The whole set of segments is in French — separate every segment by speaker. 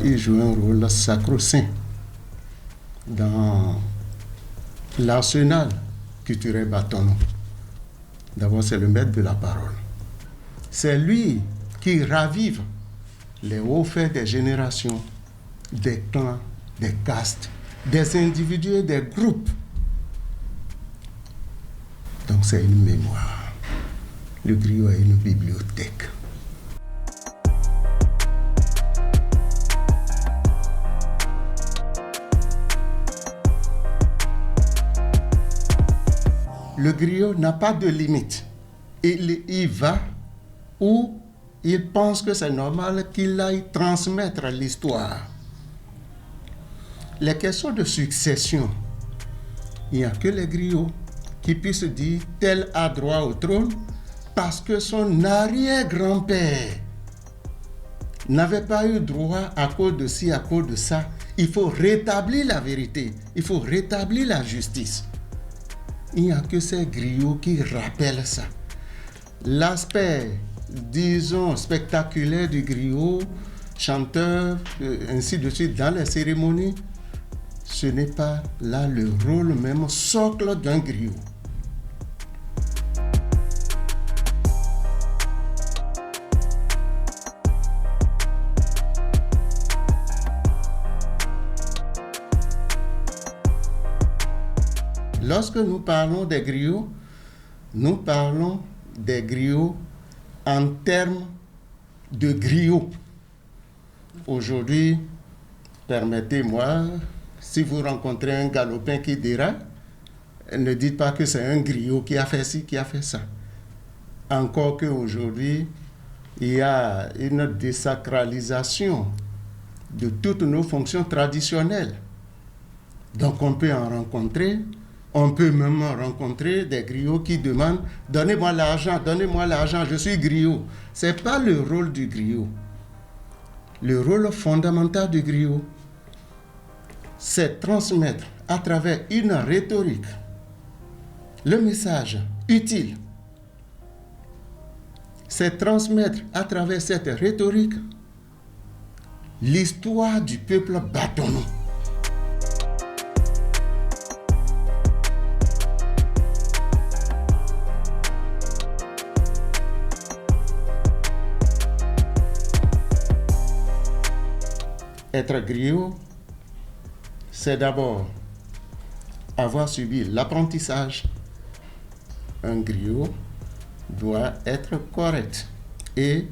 Speaker 1: il joue un rôle sacro-saint dans l'arsenal culturel bâtonneau. D'abord, c'est le maître de la parole. C'est lui qui ravive les hauts faits des générations, des clans, des castes, des individus et des groupes. Donc c'est une mémoire. Le griot est une bibliothèque. Le griot n'a pas de limite. Il va où il pense que c'est normal qu'il aille transmettre l'histoire. Les questions de succession, il n'y a que les griots qui puissent dire tel a droit au trône parce que son arrière-grand-père n'avait pas eu droit à cause de ci, à cause de ça. Il faut rétablir la vérité, il faut rétablir la justice. Il n'y a que ces griots qui rappellent ça. L'aspect, disons, spectaculaire du griot, chanteur, ainsi de suite, dans les cérémonies, ce n'est pas là le rôle même socle d'un griot. Lorsque nous parlons des griots, nous parlons des griots en termes de griots. Aujourd'hui, permettez-moi, si vous rencontrez un galopin qui dérape, ne dites pas que c'est un griot qui a fait ci, qui a fait ça. Encore qu'aujourd'hui, il y a une désacralisation de toutes nos fonctions traditionnelles. Donc on peut en rencontrer. On peut même rencontrer des griots qui demandent « Donnez-moi l'argent, je suis griot ». Ce n'est pas le rôle du griot. Le rôle fondamental du griot, c'est transmettre à travers une rhétorique le message utile. C'est transmettre à travers cette rhétorique l'histoire du peuple bâtonneau. Être griot, c'est d'abord avoir subi l'apprentissage. Un griot doit être correct et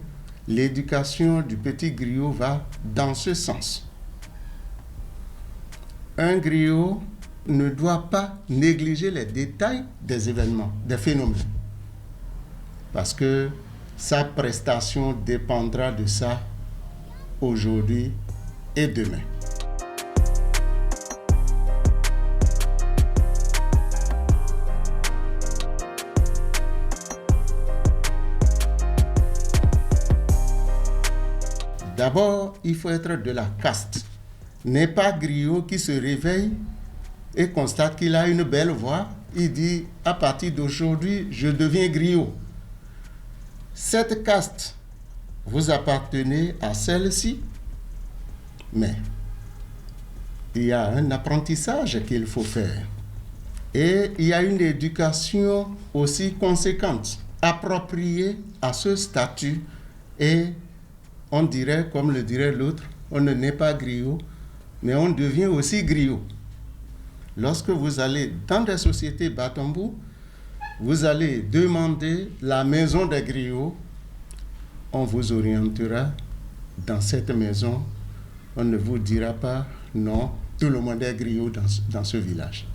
Speaker 1: l'éducation du petit griot va dans ce sens. Un griot ne doit pas négliger les détails des événements, des phénomènes, parce que sa prestation dépendra de ça aujourd'hui et demain. D'abord, il faut être de la caste. N'est pas griot qui se réveille et constate qu'il a une belle voix. Il dit, à partir d'aujourd'hui, je deviens griot. Cette caste, vous appartenez à celle-ci. Mais il y a un apprentissage qu'il faut faire. Et il y a une éducation aussi conséquente, appropriée à ce statut. Et on dirait, comme le dirait l'autre, on ne naît pas griot, mais on devient aussi griot. Lorsque vous allez dans des sociétés Batombou, vous allez demander la maison des griots, on vous orientera dans cette maison. On ne vous dira pas non, tout le monde est griot dans ce village.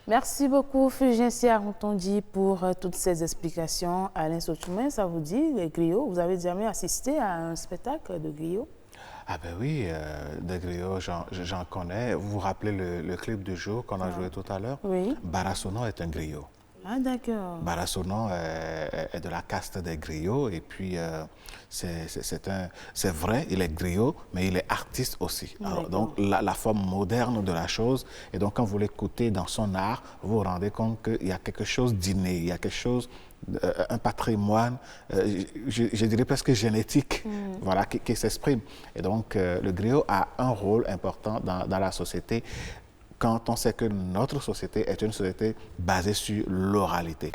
Speaker 2: Merci beaucoup, Fulgencio Arontondi, pour toutes ces explications. Alain Sochoumen, ça vous dit, les griots? Vous avez jamais assisté à un spectacle de griots?
Speaker 3: Ah ben oui, des griots, j'en connais. Vous vous rappelez le clip du jour qu'on a joué tout à l'heure? Oui. Barassono est un griot.
Speaker 2: Ah d'accord.
Speaker 3: Barassono est de la caste des griots et puis c'est vrai, il est griot, mais il est artiste aussi. Alors, donc la forme moderne de la chose, et donc quand vous l'écoutez dans son art, vous vous rendez compte qu'il y a quelque chose d'inné, il y a quelque chose, un patrimoine, je dirais presque génétique voilà, qui s'exprime. Et donc, le griot a un rôle important dans la société quand on sait que notre société est une société basée sur l'oralité.